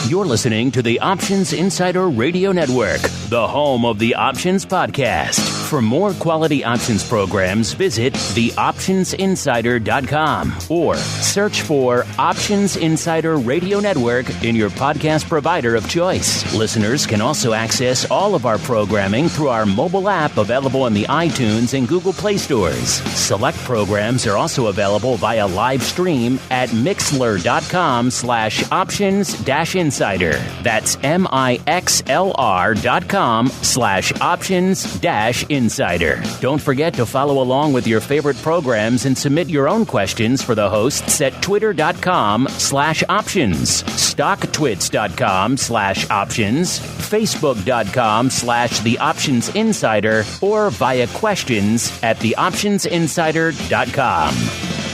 You're listening to the Options Insider Radio Network, the home of the Options Podcast. For more quality options programs, visit theoptionsinsider.com or search for Options Insider Radio Network in your podcast provider of choice. Listeners can also access all of our programming through our mobile app available in the iTunes and Google Play stores. Select programs are also available via live stream at mixlr.com/options-insider. That's mixlr.com/options-insider. Don't forget to follow along with your favorite programs and submit your own questions for the hosts at twitter.com/options, stocktwits.com/options, facebook.com/the Options Insider, or via questions at theoptionsinsider.com.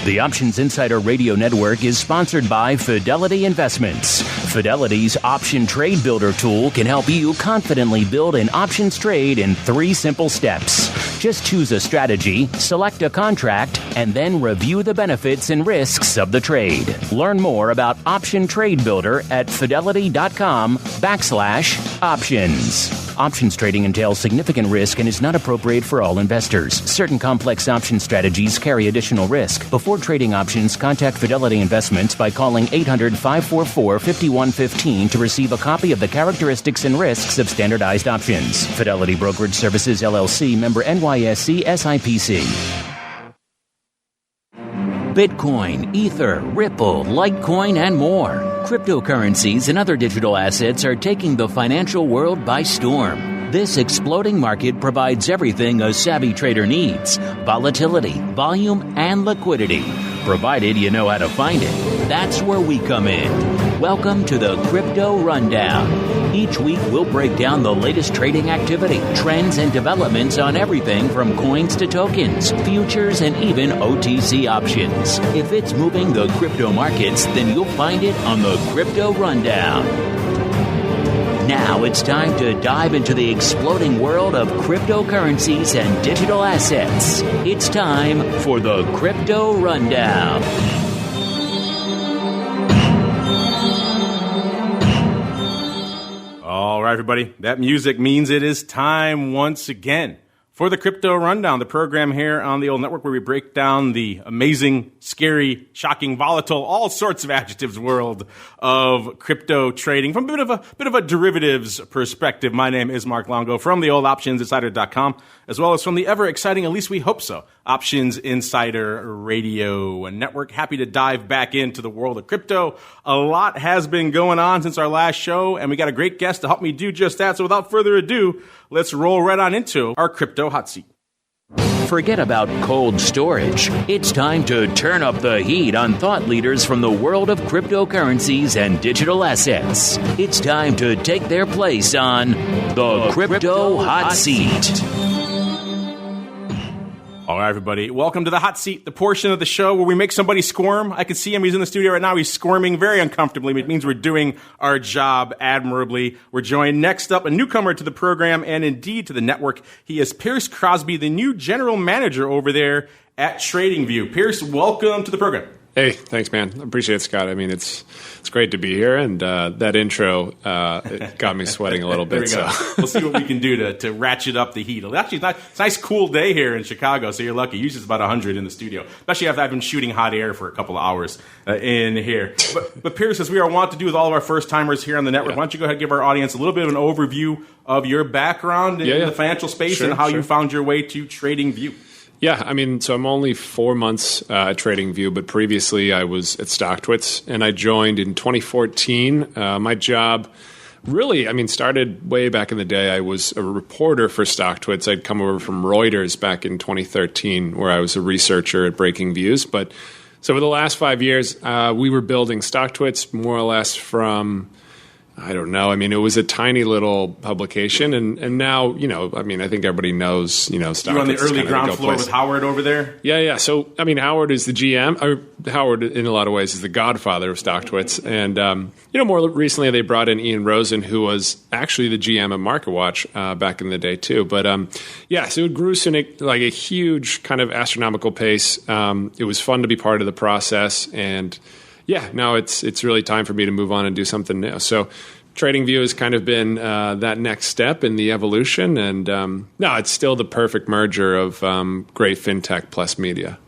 The Options Insider Radio Network is sponsored by Fidelity Investments. Fidelity's Option Trade Builder tool can help you confidently build an options trade in 3 simple steps. Just choose a strategy, select a contract, and then review the benefits and risks of the trade. Learn more about Option Trade Builder at fidelity.com/options. Options trading entails significant risk and is not appropriate for all investors. Certain complex option strategies carry additional risk. Before trading options, contact Fidelity Investments by calling 800-544-5115 to receive a copy of the characteristics and risks of standardized options. Fidelity Brokerage Services, LLC, member NYSE SIPC. Bitcoin, Ether, Ripple, Litecoin, and more. Cryptocurrencies and other digital assets are taking the financial world by storm. This exploding market provides everything a savvy trader needs: volatility, volume, and liquidity. Provided you know how to find it. That's where we come in. Welcome to the Crypto Rundown. Each week, we'll break down the latest trading activity, trends, and developments on everything from coins to tokens, futures, and even OTC options. If it's moving the crypto markets, then you'll find it on the Crypto Rundown. Now it's time to dive into the exploding world of cryptocurrencies and digital assets. It's time for the Crypto Rundown. All right, everybody. That music means it is time once again for the Crypto Rundown, the program here on the old network where we break down the amazing, scary, shocking, volatile, all sorts of adjectives world of crypto trading from a bit of a derivatives perspective. My name is Mark Longo from the old optionsinsider.com, as well as from the ever exciting, at least we hope so, Options Insider Radio Network. Happy to dive back into the world of crypto. A lot has been going on since our last show, and we got a great guest to help me do just that. So without further ado, let's roll right on into our crypto hot seat. Forget about cold storage. It's time to turn up the heat on thought leaders from the world of cryptocurrencies and digital assets. It's time to take their place on the Crypto Hot Seat. All right, everybody. Welcome to the hot seat, the portion of the show where we make somebody squirm. I can see him. He's in the studio right now. He's squirming very uncomfortably. It means we're doing our job admirably. We're joined next up, a newcomer to the program and indeed to the network. He is Pierce CROSBY, the new general manager over there at TradingView. Pierce, welcome to the program. Hey, thanks, man. I appreciate it, Scott. I mean, it's great to be here, and that intro it got me sweating a little bit. There we go. We'll see what we can do to ratchet up the heat. Actually, it's a nice cool day here in Chicago, so you're lucky. Usually it's about 100 in the studio, especially after I've been shooting hot air for a couple of hours in here. But Pierce, as we are wont to do with all of our first-timers here on the network, why don't you go ahead and give our audience a little bit of an overview of your background in the financial space and how you found your way to TradingView. Yeah, I mean, so I'm only 4 months at TradingView, but previously I was at StockTwits, and I joined in 2014. My job really, started way back in the day. I was a reporter for StockTwits. I'd come over from Reuters back in 2013, where I was a researcher at Breaking Views. But so for the last 5 years, we were building StockTwits more or less from I don't know. I mean, it was a tiny little publication, and now, I think everybody knows, StockTwits. You're on the early ground floor with Howard over there? Yeah. So, Howard is the GM. Howard, in a lot of ways, is the godfather of StockTwits. And, more recently, they brought in Ian Rosen, who was actually the GM at MarketWatch back in the day, too. But, so it grew to a huge kind of astronomical pace. It was fun to be part of the process, and yeah, no, it's really time for me to move on and do something new. So TradingView has kind of been that next step in the evolution. And no, it's still the perfect merger of great fintech plus media.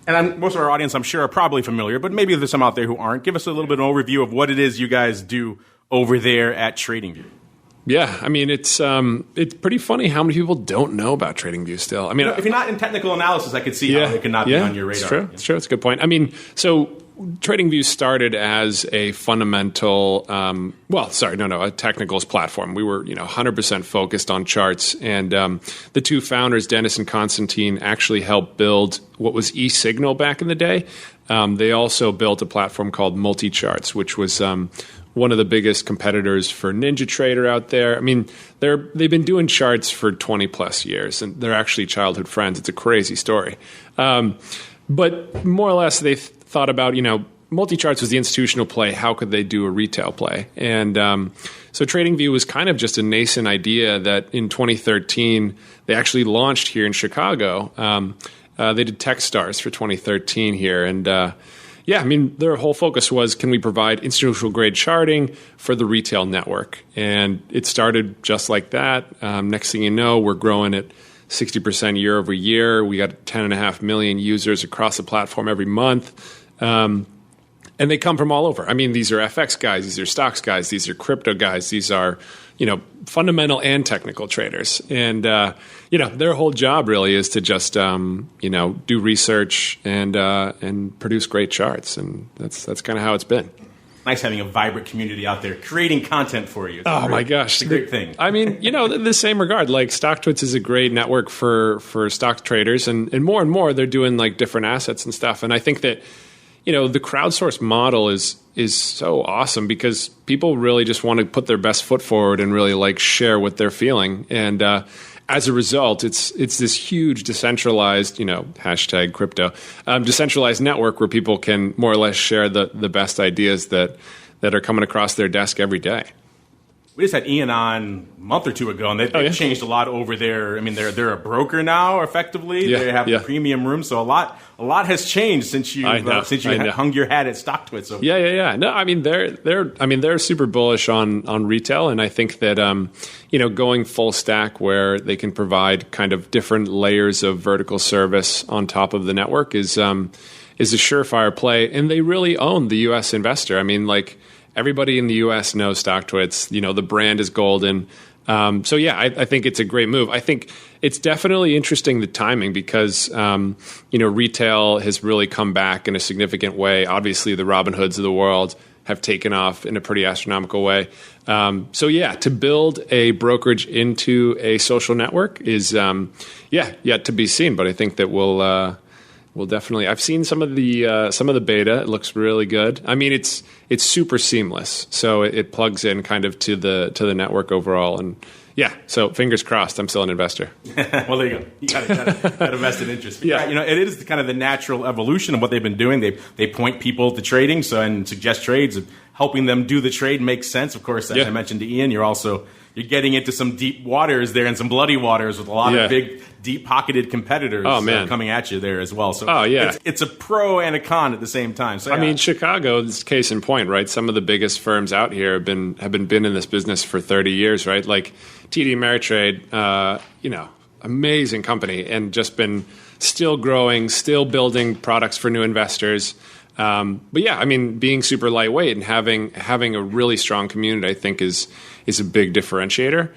And most of our audience, I'm sure, are probably familiar, but maybe there's some out there who aren't. Give us a little bit of an overview of what it is you guys do over there at TradingView. Yeah, I mean, it's pretty funny how many people don't know about TradingView still. I mean, if you're not in technical analysis, I could see how it could not be on your radar. It's true. It's true. It's a good point. I mean, so TradingView started as a fundamental, a technicals platform. We were, 100% focused on charts, and the two founders, Dennis and Constantine, actually helped build what was eSignal back in the day. They also built a platform called MultiCharts, which was one of the biggest competitors for NinjaTrader out there. I mean, they've been doing charts for 20 plus years, and they're actually childhood friends. It's a crazy story. But more or less, they thought about, MultiCharts was the institutional play. How could they do a retail play? And so TradingView was kind of just a nascent idea that in 2013, they actually launched here in Chicago. They did Techstars for 2013 here. And their whole focus was, can we provide institutional grade charting for the retail network? And it started just like that. Next thing you know, we're growing at 60% year over year. We got 10.5 million users across the platform every month. And they come from all over. I mean, these are FX guys, these are stocks guys, these are crypto guys, these are, fundamental and technical traders. And, their whole job really is to just, do research and produce great charts. And that's kind of how it's been. Nice having a vibrant community out there creating content for you. My gosh. It's a great thing. I mean, the same regard, like StockTwits is a great network for stock traders, and more they're doing like different assets and stuff. And I think that, the crowdsourced model is so awesome because people really just want to put their best foot forward and really like share what they're feeling. And as a result, it's this huge decentralized, hashtag crypto, decentralized network where people can more or less share the best ideas that are coming across their desk every day. We just had Ian on a month or two ago, and they've changed a lot over there. I mean, they're a broker now, effectively. They have the premium room, so a lot has changed since you hung your hat at StockTwits. Yeah. No, I mean they're super bullish on retail, and I think that going full stack where they can provide kind of different layers of vertical service on top of the network is a surefire play, and they really own the U.S. investor. I mean, like. Everybody in the U.S. knows StockTwits. The brand is golden. I think it's a great move. I think it's definitely interesting, the timing, because, retail has really come back in a significant way. Obviously, the Robinhoods of the world have taken off in a pretty astronomical way. To build a brokerage into a social network is, yet to be seen. But I think that we'll definitely. I've seen some of the beta. It looks really good. I mean, it's super seamless, so it plugs in kind of to the network overall. And so fingers crossed. I'm still an investor. Well, there you go. You got a vested interest. But it is kind of the natural evolution of what they've been doing. They point people to trading, and suggest trades, and helping them do the trade makes sense. Of course, as I mentioned to Ian, you're getting into some deep waters there and some bloody waters with a lot of big, deep-pocketed competitors coming at you there as well. So it's a pro and a con at the same time. So, I mean, Chicago is case in point, right? Some of the biggest firms out here have been in this business for 30 years, right? Like TD Ameritrade, amazing company, and just been still growing, still building products for new investors. Being super lightweight and having a really strong community, I think is a big differentiator.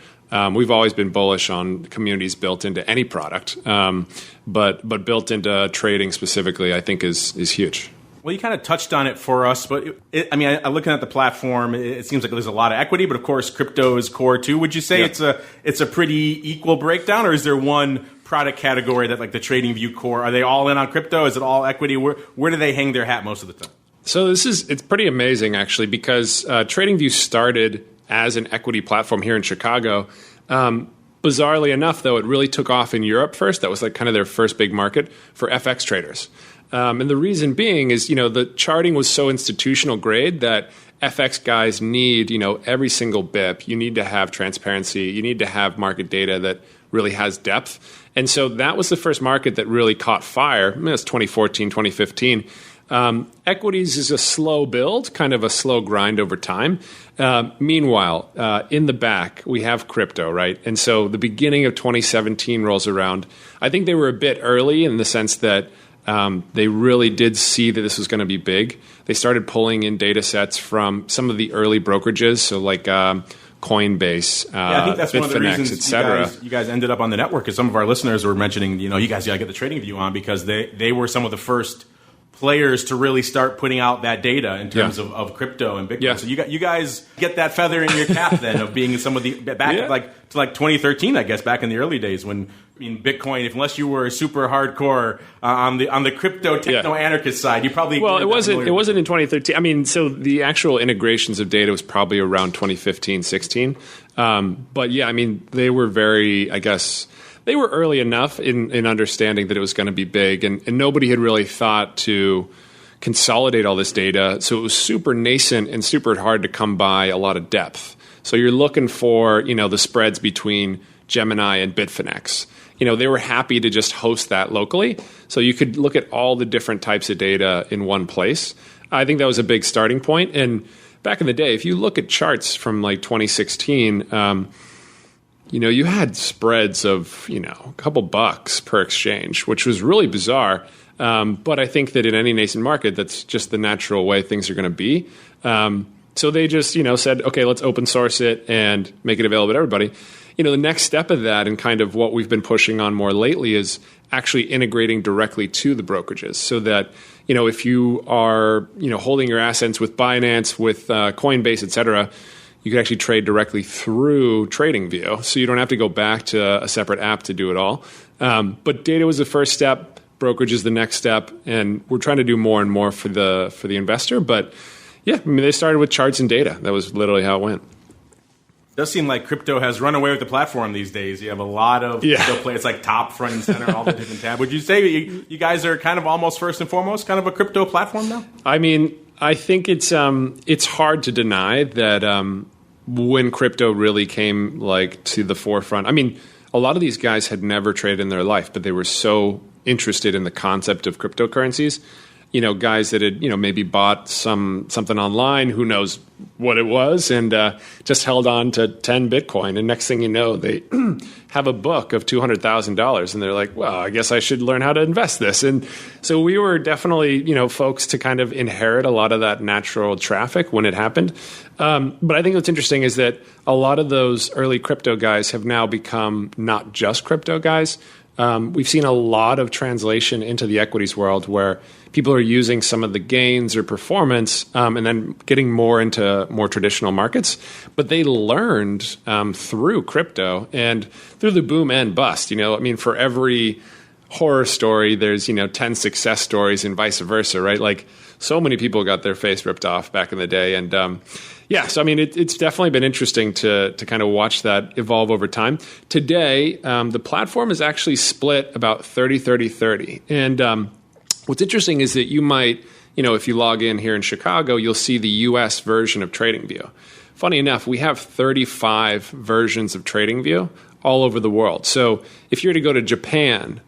We've always been bullish on communities built into any product, but built into trading specifically, I think is huge. Well, you kind of touched on it for us, but looking at the platform, it seems like there's a lot of equity, but of course, crypto is core too. Would you say it's a pretty equal breakdown, or is there one product category that, like the TradingView core, are they all in on crypto? Is it all equity? Where do they hang their hat most of the time? So it's pretty amazing actually, because TradingView started as an equity platform here in Chicago. Bizarrely enough, though, it really took off in Europe first. That was like kind of their first big market for FX traders. And the reason being is, the charting was so institutional grade that FX guys need, every single BIP. You need to have transparency. You need to have market data that really has depth. And so that was the first market that really caught fire. It was 2014, 2015. Equities is a slow build, kind of a slow grind over time. Meanwhile, in the back, we have crypto, right? And so the beginning of 2017 rolls around. I think they were a bit early in the sense that they really did see that this was going to be big. They started pulling in data sets from some of the early brokerages, so like Coinbase, I think that's one of the reasons etc. You guys ended up on the network, because some of our listeners were mentioning, you guys got to get the TradingView on, because they were some of the first players to really start putting out that data in terms of crypto and Bitcoin. Yeah. So you guys get that feather in your cap then of being some of the back to 2013, I guess, back in the early days when Bitcoin, unless you were super hardcore on the crypto techno anarchist side, you probably it wasn't in 2013. So the actual integrations of data was probably around 2015, 16. But they were very, I guess. They were early enough in understanding that it was going to be big, and nobody had really thought to consolidate all this data. So it was super nascent and super hard to come by a lot of depth. So you're looking for, the spreads between Gemini and Bitfinex. They were happy to just host that locally. So you could look at all the different types of data in one place. I think that was a big starting point. And back in the day, if you look at charts from like 2016, you had spreads of, a couple bucks per exchange, which was really bizarre. But I think that in any nascent market, that's just the natural way things are going to be. So they just, said, okay, let's open source it and make it available to everybody. The next step of that, and kind of what we've been pushing on more lately, is actually integrating directly to the brokerages, so that, if you are, holding your assets with Binance, with Coinbase, et cetera, you can actually trade directly through TradingView, so you don't have to go back to a separate app to do it all. But data was the first step, brokerage is the next step, and we're trying to do more and more for the investor. But they started with charts and data. That was literally how it went. It does seem like crypto has run away with the platform these days. You have a lot of crypto players, like top, front, and center, all the different tabs. Would you say you guys are kind of almost first and foremost kind of a crypto platform now? I think it's hard to deny that when crypto really came to the forefront. A lot of these guys had never traded in their life, but they were so interested in the concept of cryptocurrencies. Guys that had, maybe bought something online, who knows what it was, and just held on to 10 Bitcoin. And next thing you know, they have a book of $200,000, and they're like, well, I guess I should learn how to invest this. And so we were definitely, folks to kind of inherit a lot of that natural traffic when it happened. But I think what's interesting is that a lot of those early crypto guys have now become not just crypto guys. We've seen a lot of translation into the equities world where people are using some of the gains or performance and then getting more into more traditional markets. But they learned through crypto and through the boom and bust. For every horror story, there's 10 success stories and vice versa, right? So many people got their face ripped off back in the day. And so it's definitely been interesting to kind of watch that evolve over time. Today, the platform is actually split about 30-30-30. And what's interesting is that you might, if you log in here in Chicago, you'll see the U.S. version of TradingView. Funny enough, we have 35 versions of TradingView all over the world. So if you were to go to Japan,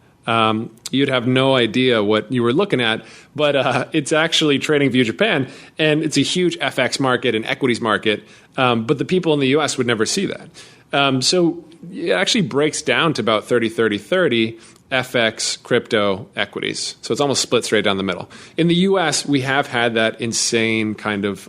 you'd have no idea what you were looking at, but it's actually TradingView Japan, and it's a huge FX market and equities market, but the people in the U.S. would never see that. So it actually breaks down to about 30-30-30 FX, crypto, equities. So it's almost split straight down the middle. In the U.S., we have had that insane kind of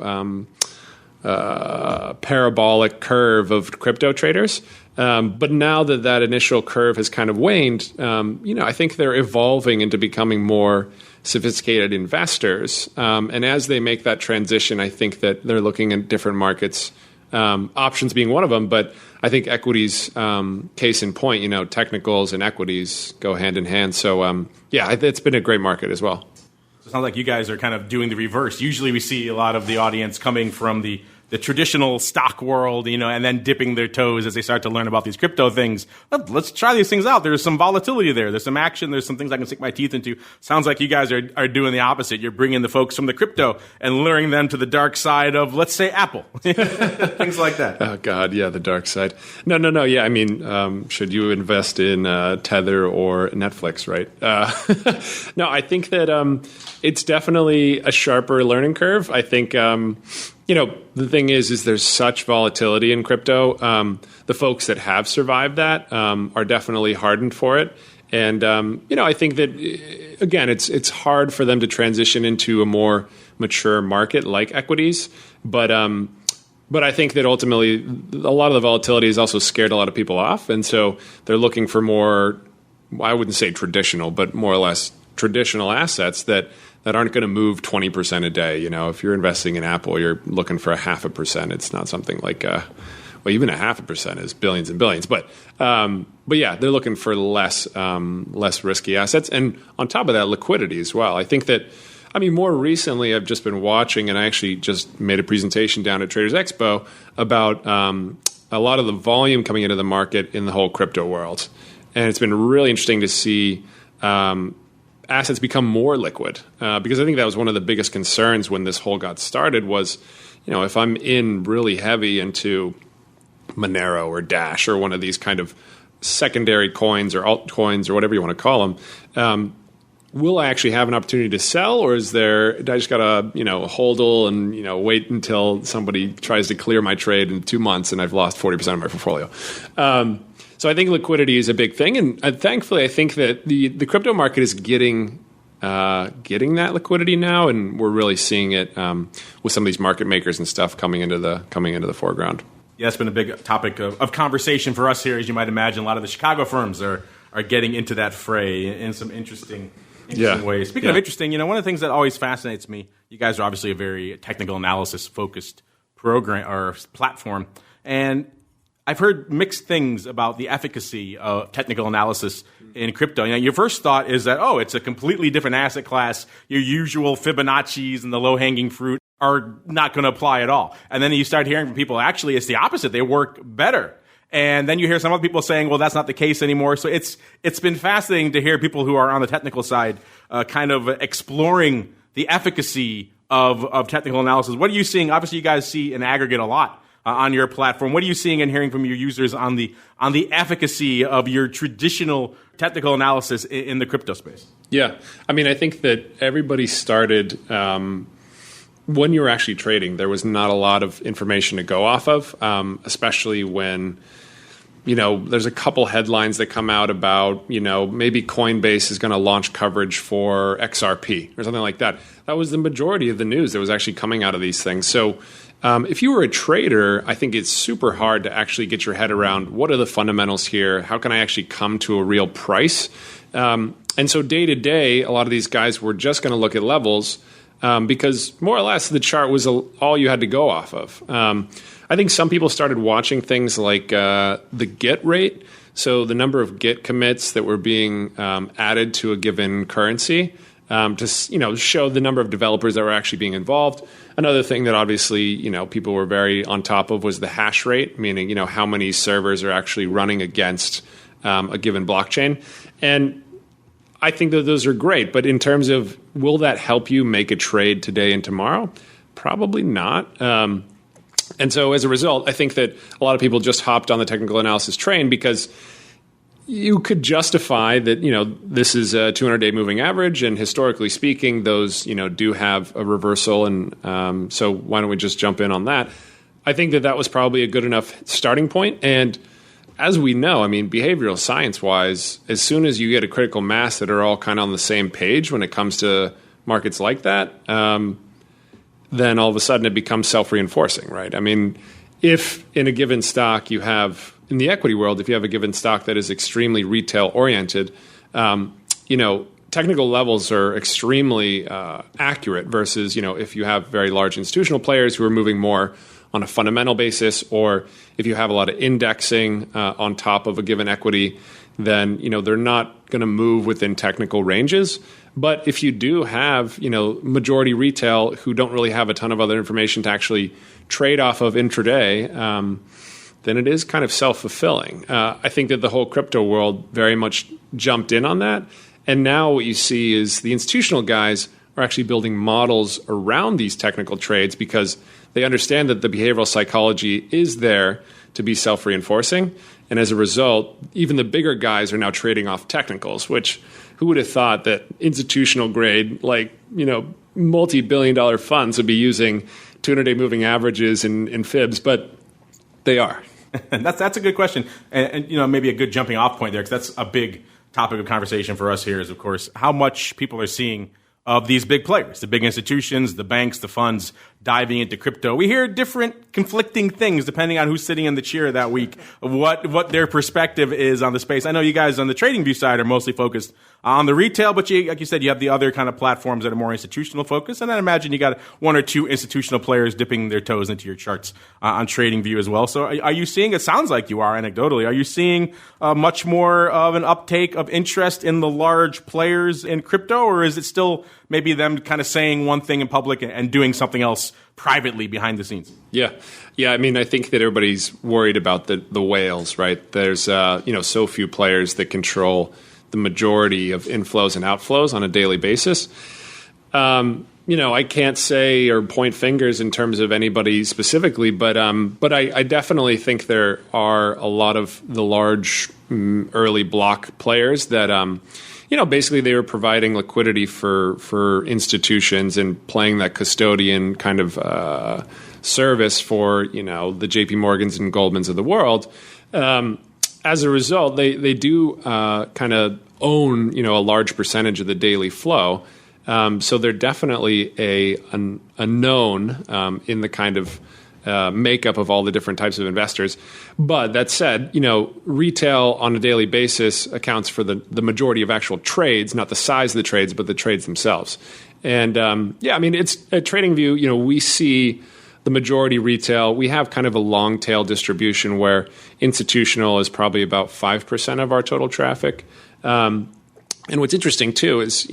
parabolic curve of crypto traders. But now that initial curve has kind of waned, I think they're evolving into becoming more sophisticated investors. And as they make that transition, I think that they're looking at different markets, options being one of them. But I think equities, case in point, technicals and equities go hand in hand. So, it's been a great market as well. It sounds like you guys are kind of doing the reverse. Usually we see a lot of the audience coming from the the traditional stock world, and then dipping their toes as they start to learn about these crypto things. Let's try these things out. There's some volatility there. There's some action. There's some things I can sink my teeth into. Sounds like you guys are doing the opposite. You're bringing the folks from the crypto and luring them to the dark side of, let's say, Apple. Things like that. Oh, God, yeah, the dark side. No. Yeah, I mean, should you invest in Tether or Netflix, right? No, I think that it's definitely a sharper learning curve. I think the thing is there's such volatility in crypto. The folks that have survived that are definitely hardened for it. And, I think that, again, it's hard for them to transition into a more mature market like equities. But I think that ultimately a lot of the volatility has also scared a lot of people off. And so they're looking for more, I wouldn't say traditional, but more or less traditional assets that aren't going to move 20% a day. If you're investing in Apple, you're looking for 0.5%. It's not something like, even 0.5% is billions and billions. But yeah, they're looking for less risky assets. And on top of that, liquidity as well. I think that, more recently I've just been watching, and I actually just made a presentation down at Traders Expo about a lot of the volume coming into the market in the whole crypto world. And it's been really interesting to see assets become more liquid, because I think that was one of the biggest concerns when this whole got started was, if I'm in really heavy into Monero or Dash or one of these kind of secondary coins or altcoins or whatever you want to call them, will I actually have an opportunity to sell, or I just got to, hodl and, wait until somebody tries to clear my trade in 2 months and I've lost 40% of my portfolio. So I think liquidity is a big thing, and thankfully, I think that the crypto market is getting that liquidity now, and we're really seeing it with some of these market makers and stuff coming into the foreground. Yeah, it's been a big topic of conversation for us here, as you might imagine. A lot of the Chicago firms are getting into that fray in some interesting ways. Speaking of interesting, one of the things that always fascinates me, you guys are obviously a very technical analysis focused program or platform, and I've heard mixed things about the efficacy of technical analysis in crypto. Your first thought is that, it's a completely different asset class. Your usual Fibonacci's and the low-hanging fruit are not going to apply at all. And then you start hearing from people, actually, it's the opposite. They work better. And then you hear some other people saying, well, that's not the case anymore. So it's been fascinating to hear people who are on the technical side kind of exploring the efficacy of technical analysis. What are you seeing? Obviously, you guys see an aggregate a lot on your platform. What are you seeing and hearing from your users on the efficacy of your traditional technical analysis in the crypto space? Yeah. I think that everybody started when you were actually trading, there was not a lot of information to go off of, especially when, there's a couple headlines that come out about, maybe Coinbase is going to launch coverage for XRP or something like that. That was the majority of the news that was actually coming out of these things. So if you were a trader, I think it's super hard to actually get your head around what are the fundamentals here? How can I actually come to a real price? And so day to day, a lot of these guys were just going to look at levels because more or less the chart was all you had to go off of. I think some people started watching things like the get rate, so the number of get commits that were being added to a given currency to show the number of developers that were actually being involved. Another thing that obviously people were very on top of was the hash rate, meaning how many servers are actually running against a given blockchain. And I think that those are great, but in terms of will that help you make a trade today and tomorrow? Probably not. And so as a result, I think that a lot of people just hopped on the technical analysis train because you could justify that, this is a 200-day moving average, and historically speaking, those, do have a reversal, and so why don't we just jump in on that? I think that was probably a good enough starting point, and as we know, behavioral science-wise, as soon as you get a critical mass that are all kind of on the same page when it comes to markets like that, then all of a sudden it becomes self-reinforcing, right? If in a given stock you have, in the equity world, if you have a given stock that is extremely retail-oriented, technical levels are extremely accurate versus, if you have very large institutional players who are moving more on a fundamental basis, or if you have a lot of indexing on top of a given equity, then they're not going to move within technical ranges. But if you do have majority retail who don't really have a ton of other information to actually trade off of intraday, then it is kind of self-fulfilling. I think that the whole crypto world very much jumped in on that. And now what you see is the institutional guys are actually building models around these technical trades because they understand that the behavioral psychology is there to be self-reinforcing. And as a result, even the bigger guys are now trading off technicals, which who would have thought that institutional grade, multi-billion-dollar funds would be using 200-day moving averages and fibs, but they are. That's a good question. And maybe a good jumping off point there, because that's a big topic of conversation for us here is, of course, how much people are seeing of these big players, the big institutions, the banks, the funds diving into crypto. We hear different conflicting things depending on who's sitting in the chair that week, what their perspective is on the space. I know you guys on the TradingView side are mostly focused on the retail, but like you said, you have the other kind of platforms that are more institutional focused. And I imagine you got one or two institutional players dipping their toes into your charts on TradingView as well. So are you seeing, it sounds like you are anecdotally, are you seeing much more of an uptake of interest in the large players in crypto, or is it still maybe them kind of saying one thing in public and doing something else privately behind the scenes? Yeah. I mean, I think that everybody's worried about the whales, right? There's so few players that control the majority of inflows and outflows on a daily basis. I can't say or point fingers in terms of anybody specifically, but I definitely think there are a lot of the large early block players that basically they were providing liquidity for institutions and playing that custodian kind of service for the JP Morgans and Goldmans of the world. As a result, they do kind of own a large percentage of the daily flow. So they're definitely a known in the kind of makeup of all the different types of investors. But that said, retail on a daily basis accounts for the majority of actual trades, not the size of the trades, but the trades themselves. And it's at TradingView, we see the majority retail. We have kind of a long tail distribution where institutional is probably about 5% of our total traffic. And what's interesting too is,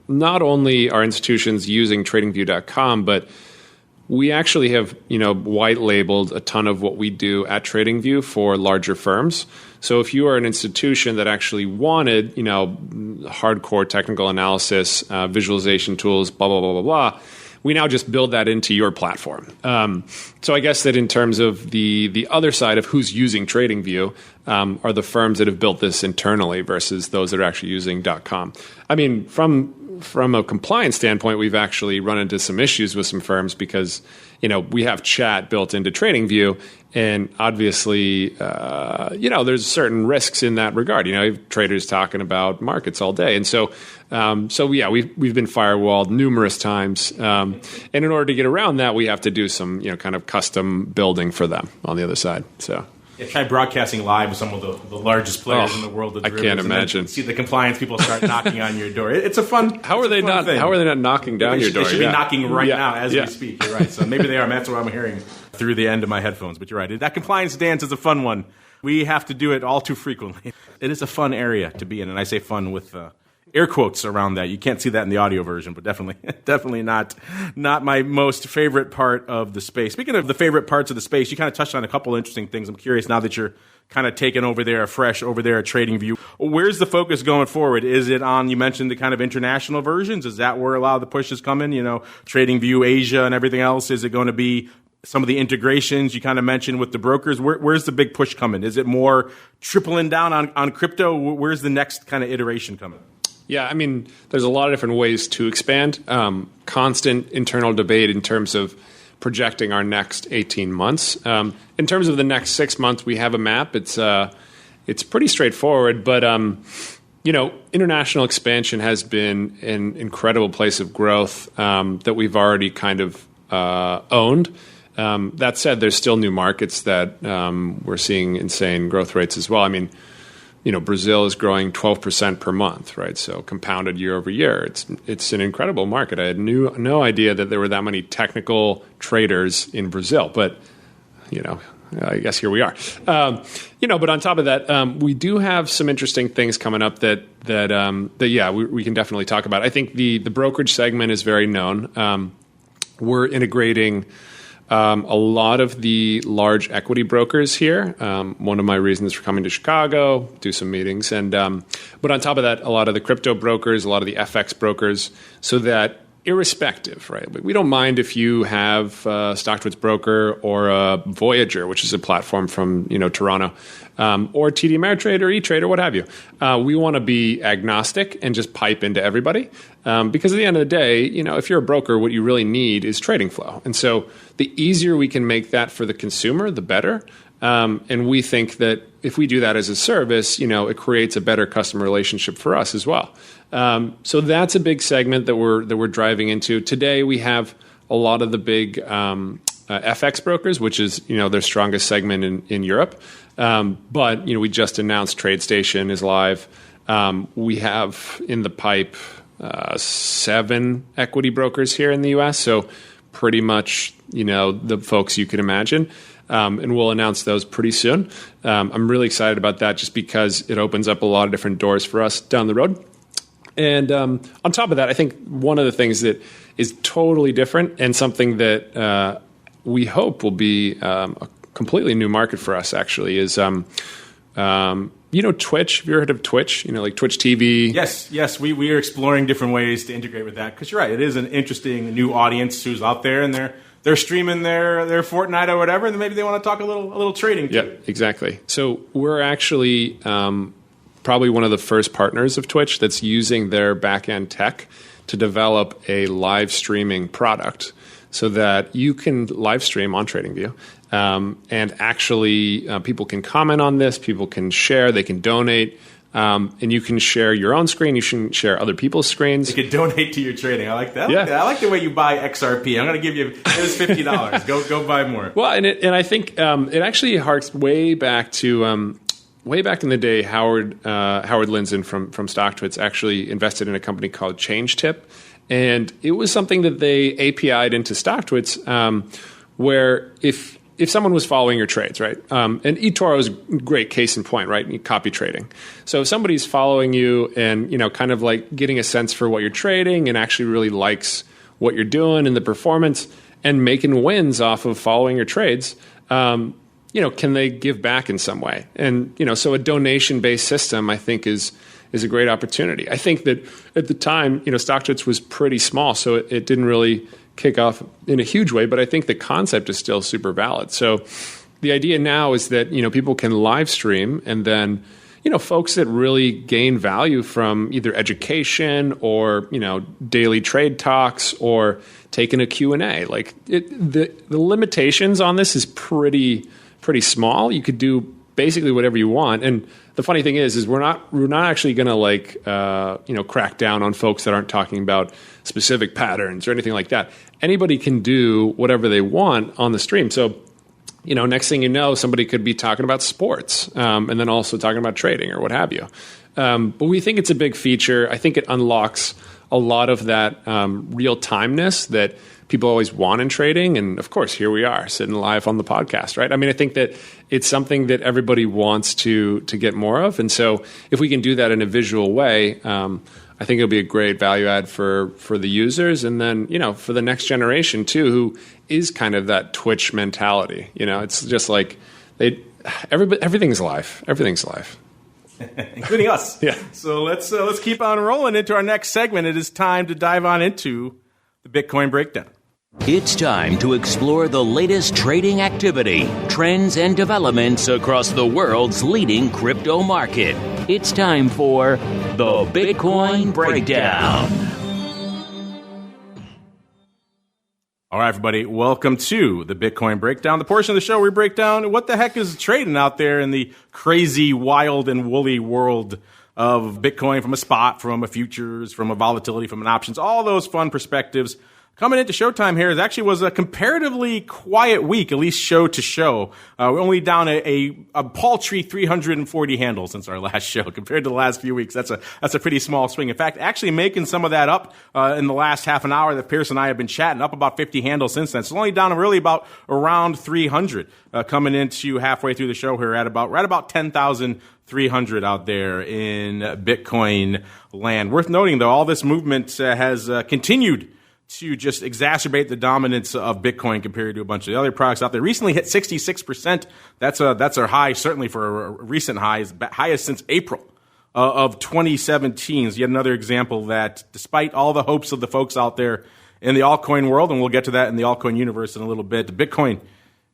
not only are institutions using TradingView.com, but we actually have, white labeled a ton of what we do at TradingView for larger firms. So if you are an institution that actually wanted, hardcore technical analysis, visualization tools, blah, blah, blah, blah, blah, we now just build that into your platform. So I guess that in terms of the other side of who's using TradingView are the firms that have built this internally versus those that are actually using .com. I mean, from a compliance standpoint, we've actually run into some issues with some firms because, we have chat built into TradingView, and obviously, there's certain risks in that regard. You have traders talking about markets all day, and so we've been firewalled numerous times, and in order to get around that, we have to do some kind of custom building for them on the other side. So. Yeah, try broadcasting live with some of the largest players in the world of derivatives. I can't imagine. See the compliance people start knocking on your door. It's a fun. How are they not knocking down your door? They should be knocking right now as we speak. You're right. So maybe they are. That's what I'm hearing through the end of my headphones. But you're right. That compliance dance is a fun one. We have to do it all too frequently. It is a fun area to be in, and I say fun with air quotes around that. You can't see that in the audio version, but definitely not my most favorite part of the space. Speaking of the favorite parts of the space, you kind of touched on a couple interesting things. I'm curious now that you're kind of taking over there afresh over there at TradingView. Where's the focus going forward? Is it on, you mentioned the kind of international versions? Is that where a lot of the push is coming? TradingView Asia and everything else? Is it going to be some of the integrations you kind of mentioned with the brokers? Where's the big push coming? Is it more tripling down on crypto? Where's the next kind of iteration coming? Yeah, I mean, there's a lot of different ways to expand. Constant internal debate in terms of projecting our next 18 months. In terms of the next 6 months, we have a map. It's pretty straightforward, but international expansion has been an incredible place of growth that we've already kind of owned. That said, there's still new markets that we're seeing insane growth rates as well. I mean, Brazil is growing 12% per month, right? So compounded year over year. It's an incredible market. I had no idea that there were that many technical traders in Brazil, but I guess here we are. But on top of that, we do have some interesting things coming up that we can definitely talk about. I think the brokerage segment is very known. We're integrating a lot of the large equity brokers here. One of my reasons for coming to Chicago, do some meetings, but on top of that, a lot of the crypto brokers, a lot of the FX brokers, so that irrespective, right? We don't mind if you have StockTwits broker or Voyager, which is a platform from Toronto, or TD Ameritrade or E-Trade or what have you. We want to be agnostic and just pipe into everybody, because at the end of the day, if you're a broker, what you really need is trading flow, and so the easier we can make that for the consumer, the better. And we think that if we do that as a service, it creates a better customer relationship for us as well. So that's a big segment that we're driving into. Today we have a lot of the big FX brokers, which is their strongest segment in Europe. But we just announced TradeStation is live. We have in the pipe 7 equity brokers here in the U.S. So pretty much the folks you can imagine. And we'll announce those pretty soon. I'm really excited about that just because it opens up a lot of different doors for us down the road. And on top of that, I think one of the things that is totally different and something that we hope will be a completely new market for us actually is, Twitch. Have you ever heard of Twitch? Like Twitch TV? Yes. We are exploring different ways to integrate with that because you're right. It is an interesting new audience who's out there and they're streaming their Fortnite or whatever, and then maybe they want to talk a little trading too. Yeah, exactly. So we're actually probably one of the first partners of Twitch that's using their back-end tech to develop a live streaming product so that you can live stream on TradingView. And actually people can comment on this, people can share, they can donate. And you can share your own screen. You can share other people's screens. You can donate to your trading. I like that. Yeah. I like the way you buy XRP. I'm going to give you here's $50. Go buy more. Well, and I think it actually harks way back to way back in the day. Howard Lindzen from StockTwits actually invested in a company called ChangeTip, and it was something that they API'd into StockTwits, where if someone was following your trades, right? And eToro is a great case in point, right? Copy trading. So if somebody's following you and, kind of like getting a sense for what you're trading and actually really likes what you're doing and the performance and making wins off of following your trades, can they give back in some way? And, so a donation-based system, I think, is a great opportunity. I think that at the time, StockTwits was pretty small, so it didn't really kick off in a huge way, but I think the concept is still super valid. So the idea now is that, people can live stream and then, folks that really gain value from either education or, daily trade talks or taking a Q&A. Like the limitations on this is pretty small. You could do basically whatever you want. And the funny thing is we're not actually going to crack down on folks that aren't talking about specific patterns or anything like that. Anybody can do whatever they want on the stream. So, next thing you know, somebody could be talking about sports and then also talking about trading or what have you. But we think it's a big feature. I think it unlocks a lot of that real timeness that people always want in trading. And of course, here we are sitting live on the podcast, right? I mean, I think that it's something that everybody wants to get more of. And so if we can do that in a visual way, I think it'll be a great value add for the users. And then, for the next generation too, who is kind of that Twitch mentality. It's just like everything's live. Everything's live. Including us. Yeah. So let's keep on rolling into our next segment. It is time to dive on into the Bitcoin breakdown. It's time to explore the latest trading activity, trends, and developments across the world's leading crypto market. It's time for the Bitcoin Breakdown. All right, everybody, welcome to the Bitcoin Breakdown, the portion of the show where we break down what the heck is trading out there in the crazy, wild, and woolly world of Bitcoin from a spot, from a futures, from a volatility, from an options, all those fun perspectives coming into showtime here, it was a comparatively quiet week, at least show to show. We're only down a paltry 340 handles since our last show compared to the last few weeks. That's a pretty small swing. In fact, actually making some of that up in the last half an hour that Pierce and I have been chatting, up about 50 handles since then. So only down really about around 300 coming into halfway through the show here at about 10,300 out there in Bitcoin land. Worth noting, though, all this movement has continued to just exacerbate the dominance of Bitcoin compared to a bunch of the other products out there. Recently hit 66%. That's our high, certainly for a recent high, highest since April of 2017. So yet another example that despite all the hopes of the folks out there in the altcoin world, and we'll get to that in the altcoin universe in a little bit, Bitcoin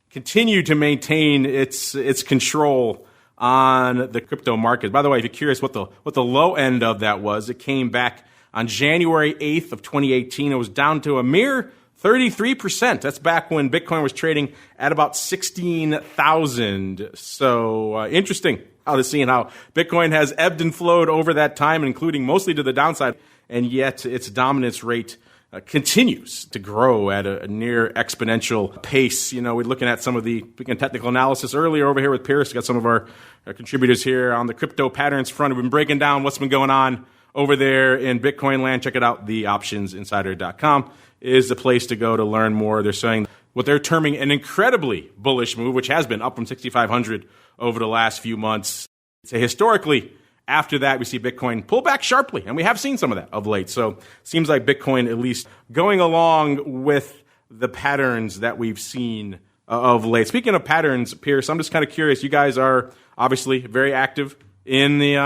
continued to maintain its control on the crypto market. By the way, if you're curious what the low end of that was, it came back on January 8th of 2018. It was down to a mere 33%. That's back when Bitcoin was trading at about 16,000. So interesting how to seeing how Bitcoin has ebbed and flowed over that time, including mostly to the downside, and yet its dominance rate continues to grow at a near exponential pace. You know, we're looking at some of the technical analysis earlier over here with Pierce. Got some of our contributors here on the crypto patterns front. We've been breaking down what's been going on over there in Bitcoin land. Check it out. TheOptionsInsider.com is the place to go to learn more. They're saying what they're terming an incredibly bullish move, which has been up from 6,500 over the last few months. So historically, after that, we see Bitcoin pull back sharply, and we have seen some of that of late. So it seems like Bitcoin at least going along with the patterns that we've seen of late. Speaking of patterns, Pierce, I'm just kind of curious. You guys are obviously very active in the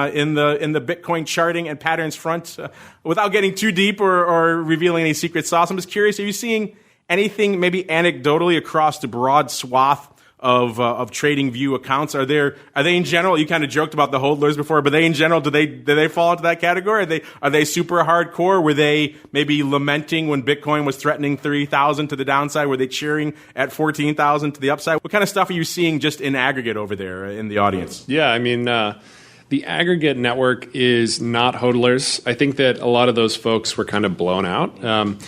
Bitcoin charting and patterns front. Without getting too deep or revealing any secret sauce, I'm just curious, are you seeing anything maybe anecdotally across the broad swath of TradingView accounts? Are they in general, you kind of joked about the hodlers before, but they in general, do they fall into that category? Are they super hardcore? Were they maybe lamenting when Bitcoin was threatening 3,000 to the downside? Were they cheering at 14,000 to the upside? What kind of stuff are you seeing just in aggregate over there in the audience? Yeah, I mean, the aggregate network is not hodlers. I think that a lot of those folks were kind of blown out.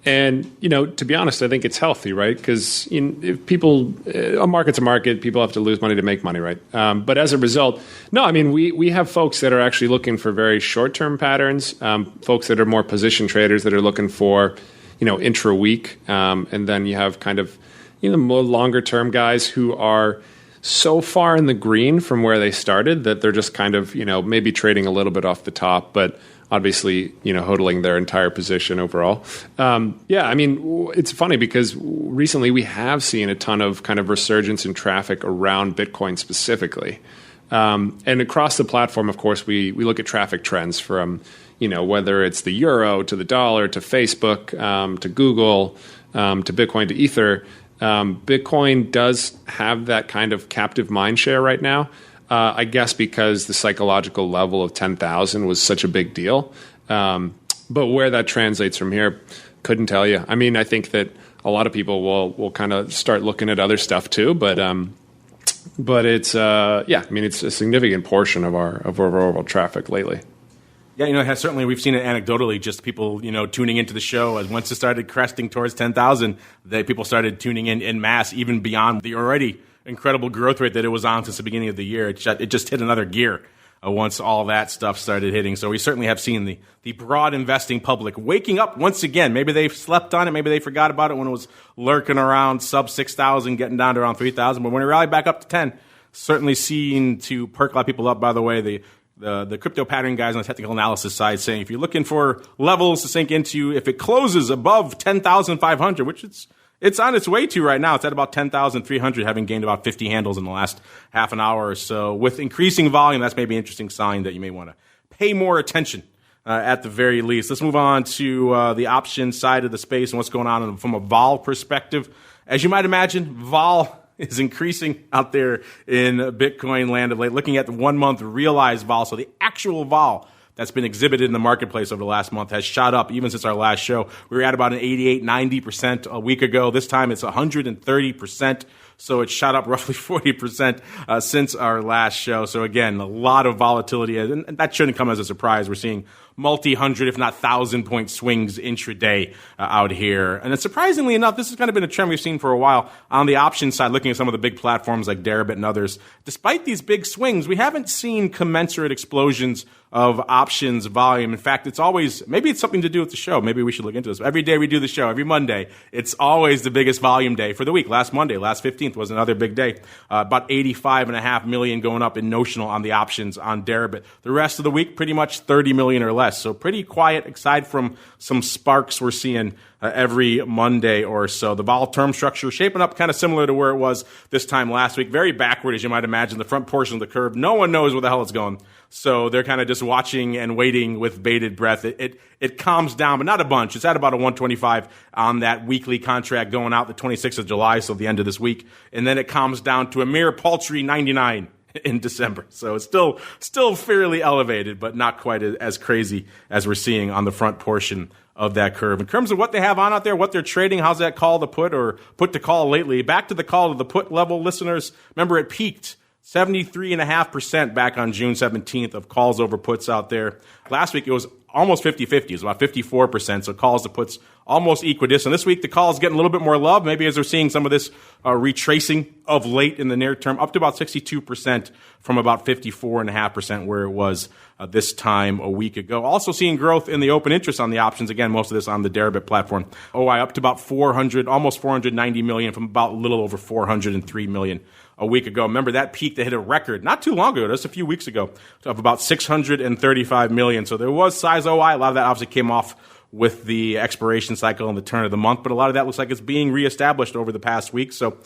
And, you know, to be honest, I think it's healthy, right? Because if people, a market's a market, people have to lose money to make money, right? But as a result, no, I mean, we have folks that are actually looking for very short-term patterns, folks that are more position traders that are looking for, you know, intra-week. And then you have kind of, you know, more longer-term guys who are so far in the green from where they started that they're just kind of, you know, maybe trading a little bit off the top, but obviously, you know, hodling their entire position overall. Yeah, I mean, it's funny because recently we have seen a ton of kind of resurgence in traffic around Bitcoin specifically. And across the platform, of course, we look at traffic trends from, you know, whether it's the euro to the dollar to Facebook to Google to Bitcoin to Ether. Bitcoin does have that kind of captive mind share right now. I guess because the psychological level of 10,000 was such a big deal. But where that translates from here, couldn't tell you. I mean, I think that a lot of people will kind of start looking at other stuff too. But it's yeah, I mean, it's a significant portion of our overall traffic lately. Yeah, you know, certainly we've seen it anecdotally, just people, you know, tuning into the show. As once it started cresting towards 10,000, people started tuning in mass, even beyond the already incredible growth rate that it was on since the beginning of the year. It just hit another gear once all that stuff started hitting. So we certainly have seen the broad investing public waking up once again. Maybe they slept on it. Maybe they forgot about it when it was lurking around sub 6,000, getting down to around 3,000. But when it rallied back up to 10, certainly seen to perk a lot of people up. By the way, the crypto pattern guys on the technical analysis side saying if you're looking for levels to sink into, if it closes above 10,500, which it's on its way to right now. It's at about 10,300, having gained about 50 handles in the last half an hour or so. With increasing volume, that's maybe an interesting sign that you may want to pay more attention at the very least. Let's move on to the option side of the space and what's going on from a vol perspective. As you might imagine, vol is increasing out there in Bitcoin land of late. Looking at the 1 month realized vol, so the actual vol that's been exhibited in the marketplace over the last month has shot up even since our last show. We were at about an 88, 90% a week ago. This time it's 130%. So it's shot up roughly 40% since our last show. So again, a lot of volatility, and that shouldn't come as a surprise. We're seeing multi-hundred, if not 1,000-point swings intraday out here. And then surprisingly enough, this has kind of been a trend we've seen for a while on the options side, looking at some of the big platforms like Deribit and others. Despite these big swings, we haven't seen commensurate explosions of options volume. In fact, it's always, maybe it's something to do with the show. Maybe we should look into this. Every day we do the show, every Monday, it's always the biggest volume day for the week. Last Monday, last 15th was another big day. About 85.5 million going up in notional on the options on Deribit. The rest of the week, pretty much 30 million or less. So pretty quiet, aside from some sparks we're seeing every Monday or so. The vol term structure shaping up kind of similar to where it was this time last week. Very backward, as you might imagine. The front portion of the curve, no one knows where the hell it's going. So they're kind of just watching and waiting with bated breath. It calms down, but not a bunch. It's at about a 125 on that weekly contract going out the 26th of July, so the end of this week. And then it calms down to a mere paltry 99 in December. So it's still fairly elevated, but not quite as crazy as we're seeing on the front portion of that curve. In terms of what they have on out there, what they're trading, how's that call to put or put to call lately? Back to the call to the put level, listeners. Remember, it peaked 73.5% back on June 17th of calls over puts out there. Last week, it was almost 50-50. It was about 54%, so calls to puts almost equidistant. This week, the call is getting a little bit more love, maybe as we're seeing some of this retracing of late in the near term, up to about 62% from about 54.5% where it was this time a week ago. Also seeing growth in the open interest on the options. Again, most of this on the Deribit platform. OI up to about 400, almost 490 million from about a little over 403 million a week ago. Remember that peak that hit a record not too long ago, just a few weeks ago, of about 635 million. So there was size OI. A lot of that obviously came off with the expiration cycle and the turn of the month, but a lot of that looks like it's being reestablished over the past week. So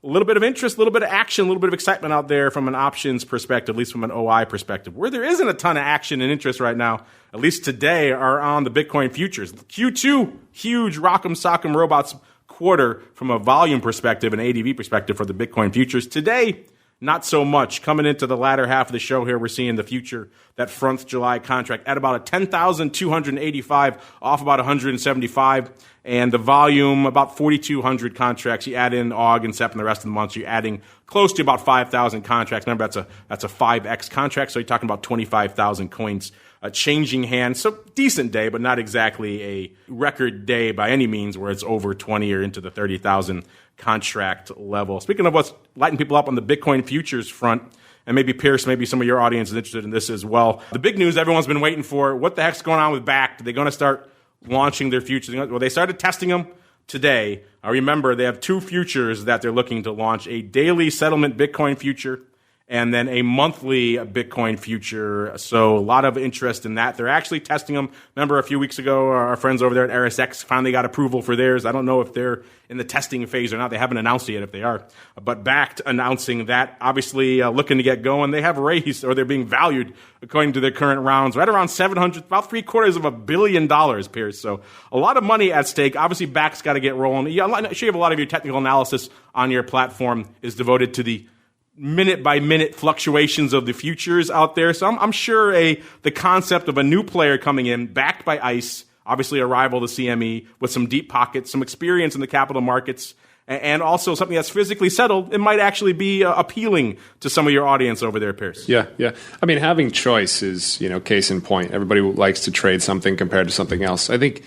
a little bit of interest, a little bit of action, a little bit of excitement out there from an options perspective, at least from an OI perspective. Where there isn't a ton of action and interest right now, at least today, are on the Bitcoin futures. Q2, huge rock'em sock'em robots quarter from a volume perspective and ADV perspective for the Bitcoin futures. Today, not so much. Coming into the latter half of the show here, we're seeing the future, that front July contract, at about a 10,285, off about 175, and the volume, about 4,200 contracts. You add in Aug and Sep and the rest of the months, you're adding close to about 5,000 contracts. Remember, that's a 5X contract, so you're talking about 25,000 coins changing hands. So decent day, but not exactly a record day by any means where it's over 20 or into the 30,000 contract level. Speaking of what's lighting people up on the Bitcoin futures front, and maybe Pierce, maybe some of your audience is interested in this as well. The big news everyone's been waiting for, what the heck's going on with BACT? Are they going to start launching their futures? Well, they started testing them today. Remember, they have two futures that they're looking to launch, a daily settlement Bitcoin future and then a monthly Bitcoin future. So a lot of interest in that. They're actually testing them. Remember a few weeks ago, our friends over there at RSX finally got approval for theirs. I don't know if they're in the testing phase or not. They haven't announced it yet if they are. But BACT announcing that, obviously looking to get going. They have raised, or they're being valued, according to their current rounds, right around 700, about $750 million, Pierce. So a lot of money at stake. Obviously, BACT's got to get rolling. I'm sure you have a lot of your technical analysis on your platform is devoted to the minute-by-minute fluctuations of the futures out there. So I'm sure the concept of a new player coming in, backed by ICE, obviously a rival to CME, with some deep pockets, some experience in the capital markets, and also something that's physically settled, it might actually be appealing to some of your audience over there, Pierce. Yeah. I mean, having choice is, case in point. Everybody likes to trade something compared to something else. I think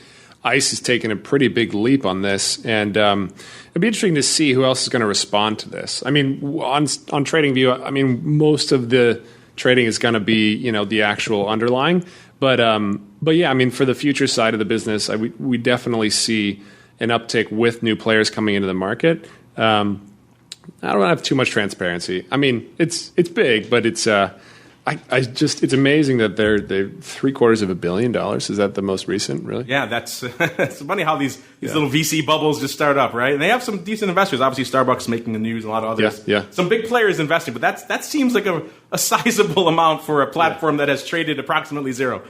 ICE has taken a pretty big leap on this, and it'd be interesting to see who else is going to respond to this. I mean, on TradingView, I mean, most of the trading is going to be, the actual underlying. But yeah, I mean, for the future side of the business, we definitely see an uptick with new players coming into the market. I don't have too much transparency. I mean, it's big, but it's it's amazing that they're $750 million. Is that the most recent, really? Yeah, that's it's funny how these little VC bubbles just start up, right? And they have some decent investors. Obviously, Starbucks making the news, and a lot of others. Yeah. Some big players investing, but that seems like a sizable amount for a platform that has traded approximately zero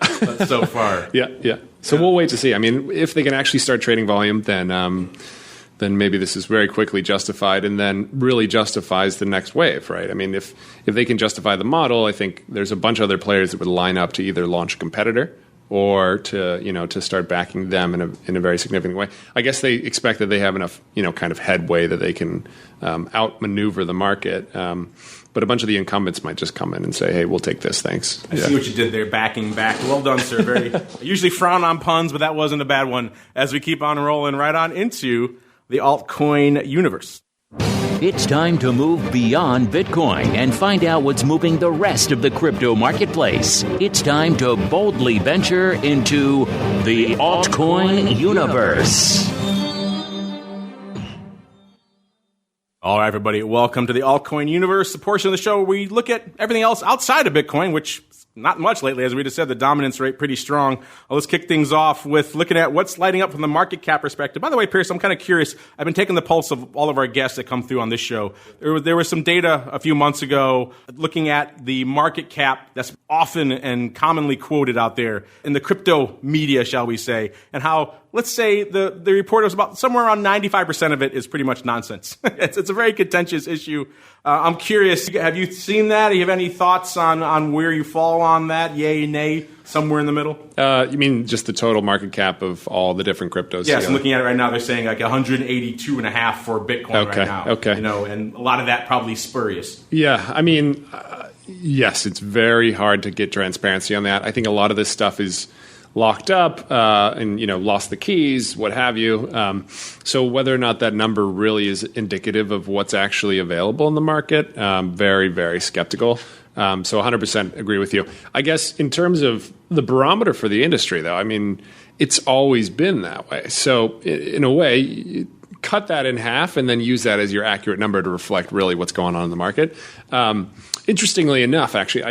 so far. Yeah. So we'll wait to see. I mean, if they can actually start trading volume, then maybe this is very quickly justified and then really justifies the next wave, right? I mean, if they can justify the model, I think there's a bunch of other players that would line up to either launch a competitor or to start backing them in a very significant way. I guess they expect that they have enough kind of headway that they can outmaneuver the market. But a bunch of the incumbents might just come in and say, "Hey, we'll take this, thanks." I see what you did there, backing back. Well done, sir. I usually frown on puns, but that wasn't a bad one. As we keep on rolling right on into the altcoin universe. It's time to move beyond Bitcoin and find out what's moving the rest of the crypto marketplace. It's time to boldly venture into the altcoin universe. All right, everybody, welcome to the altcoin universe, the portion of the show where we look at everything else outside of Bitcoin, which is not much lately. As we just said, the dominance rate pretty strong. Let's kick things off with looking at what's lighting up from the market cap perspective. By the way, Pierce, I'm kind of curious. I've been taking the pulse of all of our guests that come through on this show. There was some data a few months ago looking at the market cap that's often and commonly quoted out there in the crypto media, shall we say, and how, let's say, the report was about somewhere around 95% of it is pretty much nonsense. It's a very contentious issue. I'm curious, have you seen that? Do you have any thoughts on where you fall on that? Yay, nay, somewhere in the middle? You mean just the total market cap of all the different cryptos? Yes, I'm looking at it right now. They're saying like 182.5 for Bitcoin right now. Okay. And a lot of that probably spurious. Yeah, I mean, yes, it's very hard to get transparency on that. I think a lot of this stuff is locked up and lost the keys, what have you. So whether or not that number really is indicative of what's actually available in the market, very, very skeptical. So 100% agree with you. I guess in terms of the barometer for the industry, though, I mean, it's always been that way. So in a way, cut that in half and then use that as your accurate number to reflect really what's going on in the market. Interestingly enough, actually,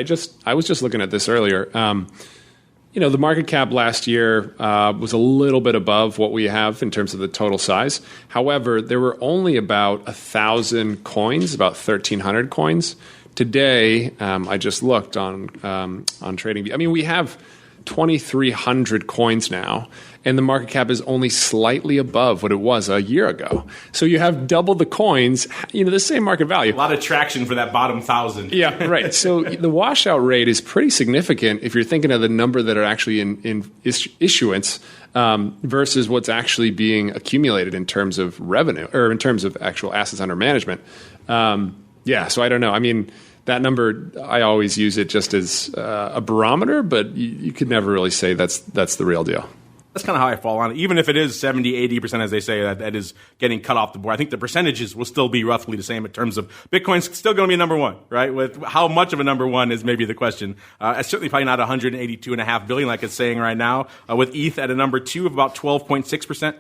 I was just looking at this earlier. The market cap last year was a little bit above what we have in terms of the total size. However, there were only about 1,000 coins, about 1,300 coins. Today, I just looked on TradingView. I mean, we have 2,300 coins now, and the market cap is only slightly above what it was a year ago. So you have double the coins, the same market value. A lot of traction for that bottom 1,000. Yeah, right. So the washout rate is pretty significant if you're thinking of the number that are actually in issuance versus what's actually being accumulated in terms of revenue or in terms of actual assets under management. So I don't know. I mean, that number, I always use it just as a barometer, but you could never really say that's the real deal. That's kind of how I fall on it. Even if it is 70, 80%, as they say, that is getting cut off the board, I think the percentages will still be roughly the same in terms of Bitcoin's still going to be number one, right? With how much of a number one is maybe the question. It's certainly probably not 182.5 billion like it's saying right now. With ETH at a number two of about 12.6%.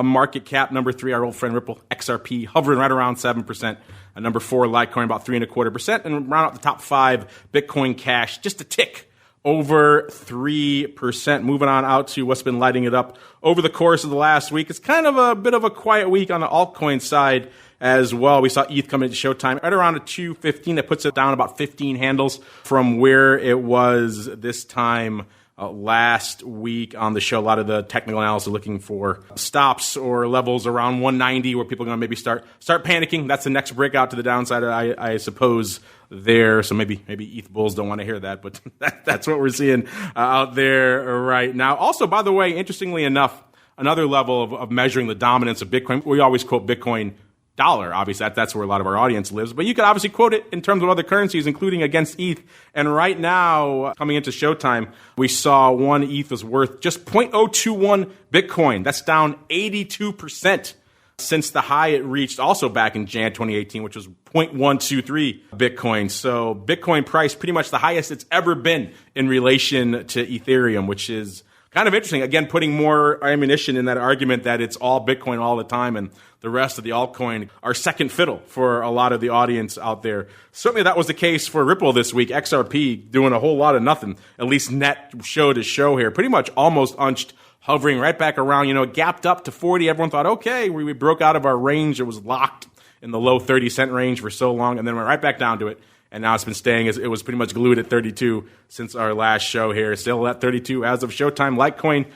Market cap, number three, our old friend Ripple, XRP, hovering right around 7%. Number four, Litecoin, about 3.25%. And round out the top five, Bitcoin Cash, just a tick over 3%. Moving on out to what's been lighting it up over the course of the last week. It's kind of a bit of a quiet week on the altcoin side as well. We saw ETH come into showtime right around a 215. That puts it down about 15 handles from where it was this time last week on the show. A lot of the technical analysts are looking for stops or levels around 190 where people are going to maybe start panicking. That's the next breakout to the downside, I suppose, there. So maybe ETH bulls don't want to hear that, but that's what we're seeing out there right now. Also, by the way, interestingly enough, another level of measuring the dominance of Bitcoin. We always quote Bitcoin dollar. Obviously, that's where a lot of our audience lives. But you could obviously quote it in terms of other currencies, including against ETH. And right now, coming into showtime, we saw one ETH was worth just 0.021 Bitcoin. That's down 82% since the high it reached also back in Jan 2018, which was 0.123 Bitcoin. So Bitcoin price pretty much the highest it's ever been in relation to Ethereum, which is kind of interesting. Again, putting more ammunition in that argument that it's all Bitcoin all the time and the rest of the altcoin are second fiddle for a lot of the audience out there. Certainly that was the case for Ripple this week. XRP doing a whole lot of nothing, at least net show to show here. Pretty much almost unched, hovering right back around, it gapped up to 40. Everyone thought, okay, we broke out of our range. It was locked in the low 30-cent range for so long, and then went right back down to it. And now it's been staying as it was pretty much glued at 32 since our last show here. Still at 32 as of showtime. Litecoin,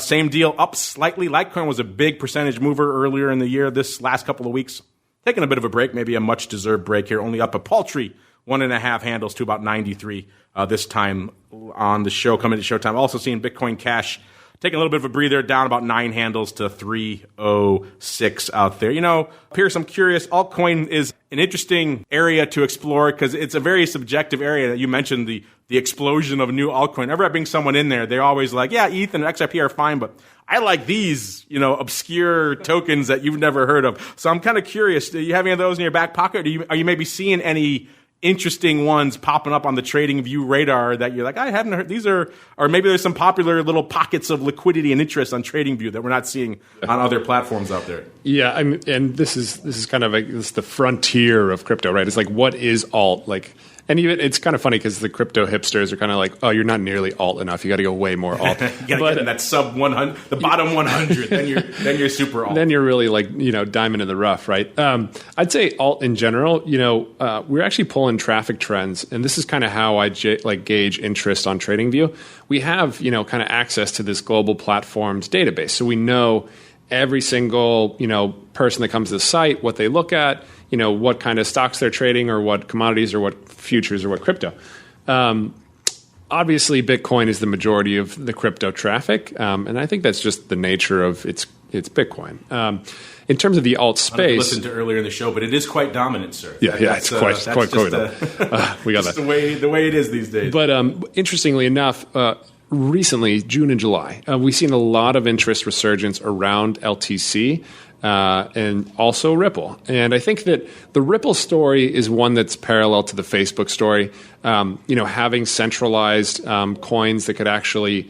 same deal, up slightly. Litecoin was a big percentage mover earlier in the year. This last couple of weeks, taking a bit of a break, maybe a much-deserved break here, only up a paltry 1.5 handles to about 93 this time on the show, coming to Showtime. Also seeing Bitcoin Cash taking a little bit of a breather, down about 9 handles to 306 out there. Pierce, I'm curious, altcoin is an interesting area to explore because it's a very subjective area. That you mentioned the explosion of a new altcoin. Whenever I bring someone in there, they're always like, yeah, ETH and XRP are fine, but I like these, obscure tokens that you've never heard of. So I'm kind of curious, do you have any of those in your back pocket? Are you maybe seeing any interesting ones popping up on the TradingView radar that you're like, I haven't heard these or maybe there's some popular little pockets of liquidity and interest on TradingView that we're not seeing on other platforms out there? Yeah, and this is kind of this is the frontier of crypto, right? It's like, what is alt? And even it's kind of funny because the crypto hipsters are kind of like, oh, you're not nearly alt enough. You got to go way more alt. You got to get in that sub 100, the bottom 100. then you're super alt. Then you're really diamond in the rough, right? I'd say alt in general. We're actually pulling traffic trends, and this is kind of how I gauge interest on TradingView. We have kind of access to this global platforms database, so we know every single person that comes to the site, what they look at, what kind of stocks they're trading or what commodities or what futures or what crypto. Obviously, Bitcoin is the majority of the crypto traffic, and I think that's just the nature of it's Bitcoin. In terms of the alt space, I listened to earlier in the show, but it is quite dominant, sir. Yeah, it's quite. We got that. The way it is these days. But interestingly enough, recently, June and July, we've seen a lot of interest resurgence around LTC. And also Ripple. And I think that the Ripple story is one that's parallel to the Facebook story. Having centralized coins that could actually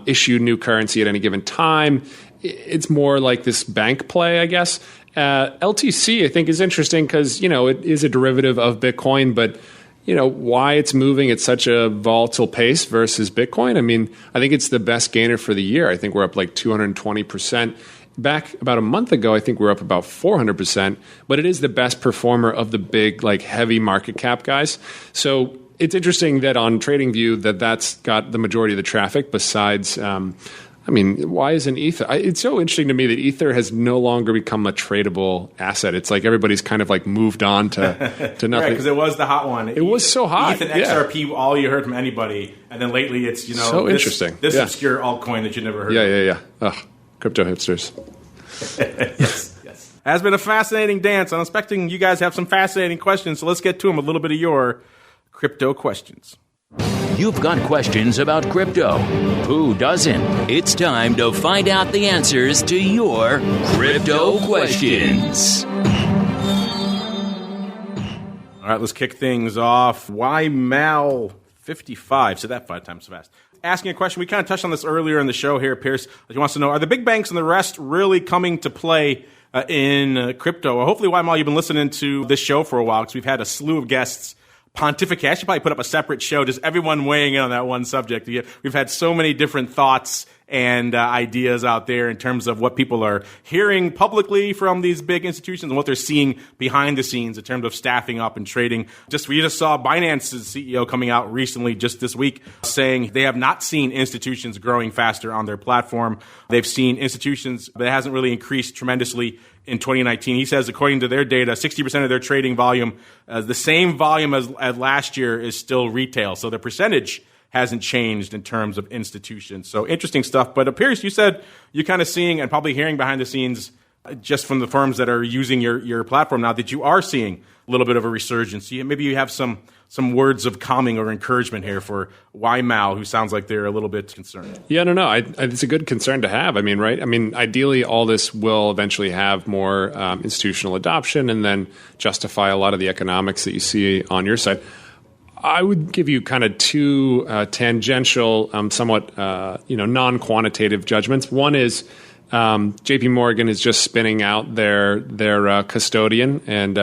issue new currency at any given time. It's more like this bank play, I guess. LTC, I think, is interesting because, it is a derivative of Bitcoin, but why it's moving at such a volatile pace versus Bitcoin. I mean, I think it's the best gainer for the year. I think we're up like 220%. Back about a month ago, I think we're up about 400%, but it is the best performer of the big, heavy market cap guys. So it's interesting that on TradingView that's got the majority of the traffic besides, why isn't Ether? It's so interesting to me that Ether has no longer become a tradable asset. It's like everybody's kind of moved on to nothing. Right, because it was the hot one. It was so hot. ETH and XRP, all you heard from anybody. And then lately it's, so interesting. This obscure altcoin that you never heard of. Yeah. Ugh. Crypto hipsters. Yes. Has been a fascinating dance. I'm expecting you guys have some fascinating questions, so let's get to them. A little bit of your crypto questions. You've got questions about crypto. Who doesn't? It's time to find out the answers to your crypto questions. All right, let's kick things off. Why Mal 55? Said that 5 times fast. Asking a question. We kind of touched on this earlier in the show here, Pierce. He wants to know, are the big banks and the rest really coming to play in crypto? Well, hopefully, Wymal, you've been listening to this show for a while because we've had a slew of guests pontificate. I should probably put up a separate show, just everyone weighing in on that one subject. We've had so many different thoughts and ideas out there in terms of what people are hearing publicly from these big institutions and what they're seeing behind the scenes in terms of staffing up and trading. We just saw Binance's CEO coming out recently, just this week, saying they have not seen institutions growing faster on their platform. They've seen institutions, but it hasn't really increased tremendously in 2019. He says, according to their data, 60% of their trading volume, the same volume as last year, is still retail. So the percentage hasn't changed in terms of institutions. So interesting stuff. But Pierce, you said you're kind of seeing and probably hearing behind the scenes just from the firms that are using your platform now that you are seeing a little bit of a resurgence. Maybe you have some words of calming or encouragement here for Wymal, who sounds like they're a little bit concerned. Yeah, no. It's a good concern to have. Ideally, all this will eventually have more institutional adoption and then justify a lot of the economics that you see on your side. I would give you kind of two tangential, somewhat non-quantitative judgments. One is J.P. Morgan is just spinning out their custodian, and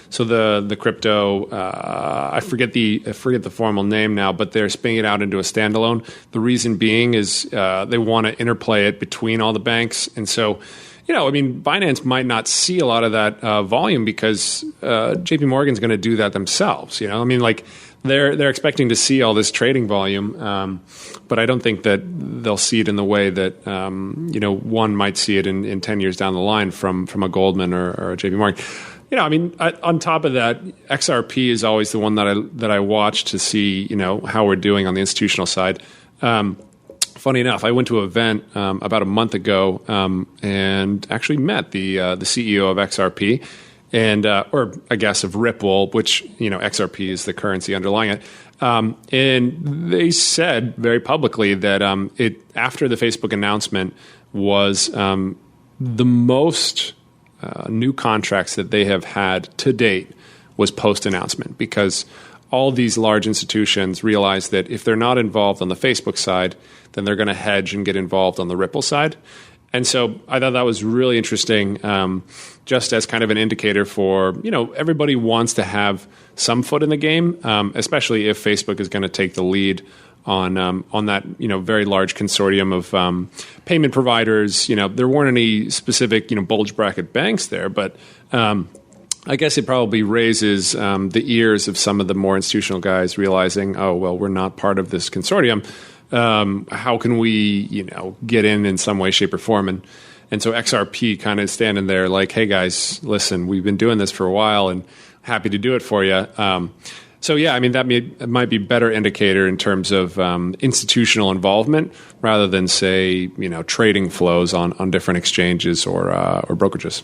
so the crypto I forget the formal name now, but they're spinning it out into a standalone. The reason being is they want to interplay it between all the banks, and so. Binance might not see a lot of that volume because J.P. Morgan's going to do that themselves. They're expecting to see all this trading volume, but I don't think that they'll see it in the way that one might see it in 10 years down the line from a Goldman or a J.P. Morgan. on top of that, XRP is always the one that I watch to see, how we're doing on the institutional side. Funny enough, I went to an event about a month ago and actually met the CEO of XRP, and or I guess of Ripple, which XRP is the currency underlying it. And they said very publicly that it after the Facebook announcement was the most new contracts that they have had to date was post-announcement, because all these large institutions realize that if they're not involved on the Facebook side, then they're going to hedge and get involved on the Ripple side. And so I thought that was really interesting, just as kind of an indicator for, everybody wants to have some foot in the game, especially if Facebook is going to take the lead on that, very large consortium of payment providers. There weren't any specific, bulge bracket banks there, but I guess it probably raises the ears of some of the more institutional guys realizing, oh, well, we're not part of this consortium. How can we, get in some way, shape, or form? And so XRP kind of standing there like, hey, guys, listen, we've been doing this for a while and happy to do it for you. So, yeah, that might be a better indicator in terms of institutional involvement rather than, say, trading flows on different exchanges or brokerages.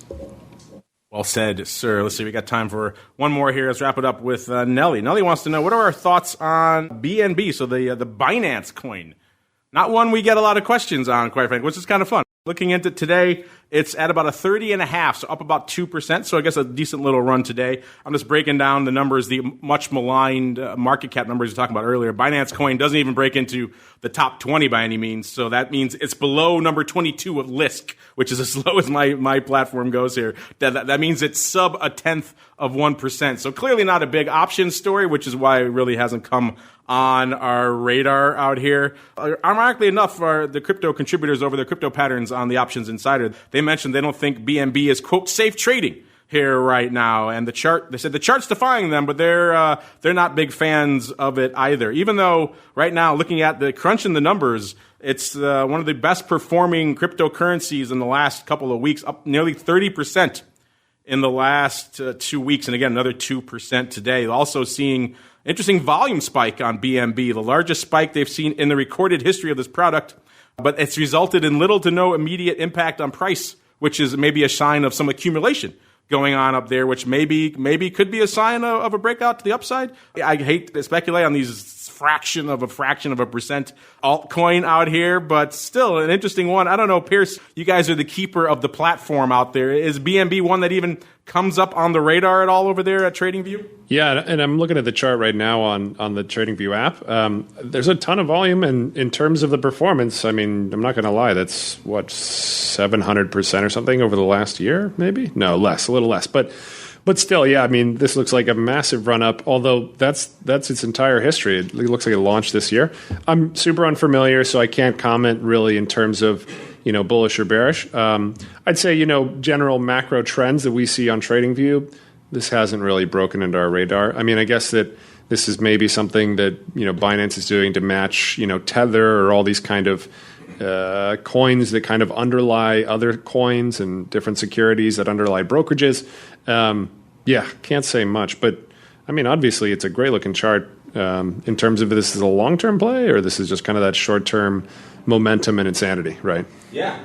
Well said, sir. Let's see, we got time for one more here. Let's wrap it up with Nelly. Nelly wants to know, what are our thoughts on BNB, so the Binance coin? Not one we get a lot of questions on, quite frankly, which is kind of fun. Looking into it today, it's at about a 30.5, so up about 2%. So I guess a decent little run today. I'm just breaking down the numbers, the much maligned market cap numbers we were talking about earlier. Binance coin doesn't even break into the top 20 by any means. So that means it's below number 22 of Lisk, which is as low as my platform goes here. That means it's sub a tenth of 1%. So clearly not a big option story, which is why it really hasn't come on our radar out here. Ironically enough, the crypto contributors over their Crypto Patterns on the Options Insider, they mentioned they don't think BNB is, quote, safe trading here right now. And they said the chart's defying them, but they're not big fans of it either. Even though right now, looking at the crunching the numbers, it's one of the best performing cryptocurrencies in the last couple of weeks, up nearly 30% in the last 2 weeks. And again, another 2% today. Also seeing interesting volume spike on BNB, the largest spike they've seen in the recorded history of this product, but it's resulted in little to no immediate impact on price, which is maybe a sign of some accumulation going on up there, which maybe could be a sign of a breakout to the upside. I hate to speculate on these fraction of a percent altcoin out here, but still an interesting one. I don't know, Pierce, you guys are the keeper of the platform out there. Is BNB one that even comes up on the radar at all over there at TradingView? Yeah, and I'm looking at the chart right now on the TradingView app. There's a ton of volume, and in terms of the performance, I'm not going to lie, that's 700% or something over the last year, maybe? No, less, a little less, but still, yeah, this looks like a massive run-up, although that's its entire history. It looks like it launched this year. I'm super unfamiliar, so I can't comment really in terms of, bullish or bearish. I'd say, general macro trends that we see on TradingView, this hasn't really broken into our radar. I guess that this is maybe something that, Binance is doing to match, Tether or all these kind of coins that kind of underlie other coins and different securities that underlie brokerages. Yeah, can't say much, but obviously it's a great looking chart in terms of this is a long-term play or this is just kind of that short-term momentum and insanity, right? Yeah,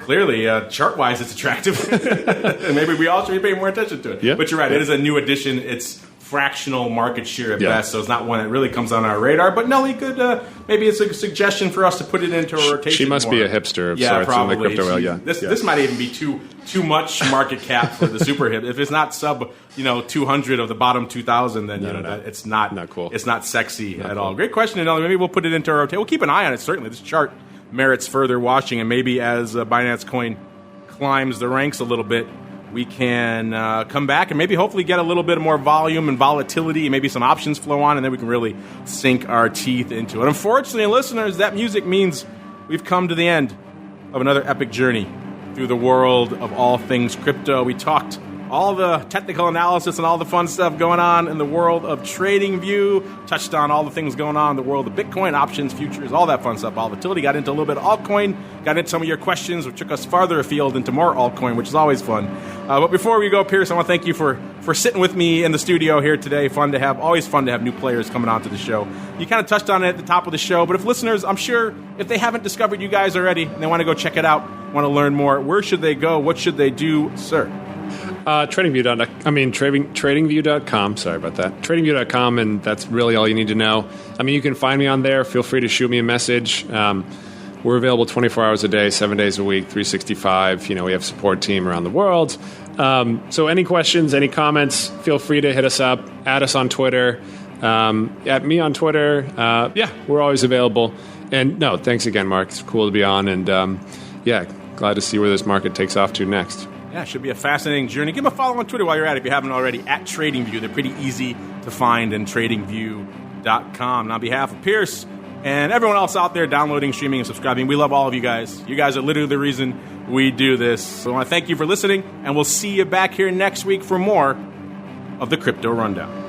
clearly chart-wise it's attractive. And maybe we all should be paying more attention to it. Yeah. But you're right, it is a new addition. It's fractional market share at best, so it's not one that really comes on our radar. But Nelly could, maybe it's a suggestion for us to put it into a rotation. She must be a hipster of sorts probably. In the crypto world. This might even be too much market cap for the super hip. If it's not sub 200 of the bottom 2,000, then it's not cool. It's not sexy at all. Great question, Nelly. Maybe we'll put it into our rotation. We'll keep an eye on it. Certainly, this chart merits further watching, and maybe as Binance Coin climbs the ranks a little bit, we can come back and maybe hopefully get a little bit more volume and volatility and maybe some options flow on, and then we can really sink our teeth into it. Unfortunately, listeners, that music means we've come to the end of another epic journey through the world of all things crypto. We talked all the technical analysis and all the fun stuff going on in the world of TradingView. Touched on all the things going on in the world of Bitcoin, options, futures, all that fun stuff, volatility. Got into a little bit of altcoin, got into some of your questions, which took us farther afield into more altcoin, which is always fun. But before we go, Pierce, I want to thank you for sitting with me in the studio here today. Always fun to have new players coming onto the show. You kind of touched on it at the top of the show, but if listeners, I'm sure if they haven't discovered you guys already and they want to go check it out, want to learn more, where should they go? What should they do, sir? TradingView.com. Sorry about that. TradingView.com, and that's really all you need to know. I mean, you can find me on there. Feel free to shoot me a message. We're available 24 hours a day, 7 days a week, 365. We have a support team around the world. So any questions, any comments, feel free to hit us up. Add us on Twitter. At me on Twitter. We're always available. And no, thanks again, Mark. It's cool to be on. And glad to see where this market takes off to next. Yeah, it should be a fascinating journey. Give them a follow on Twitter while you're at it if you haven't already, at TradingView. They're pretty easy to find in TradingView.com. And on behalf of Pierce and everyone else out there downloading, streaming, and subscribing, we love all of you guys. You guys are literally the reason we do this. So I want to thank you for listening, and we'll see you back here next week for more of the Crypto Rundown.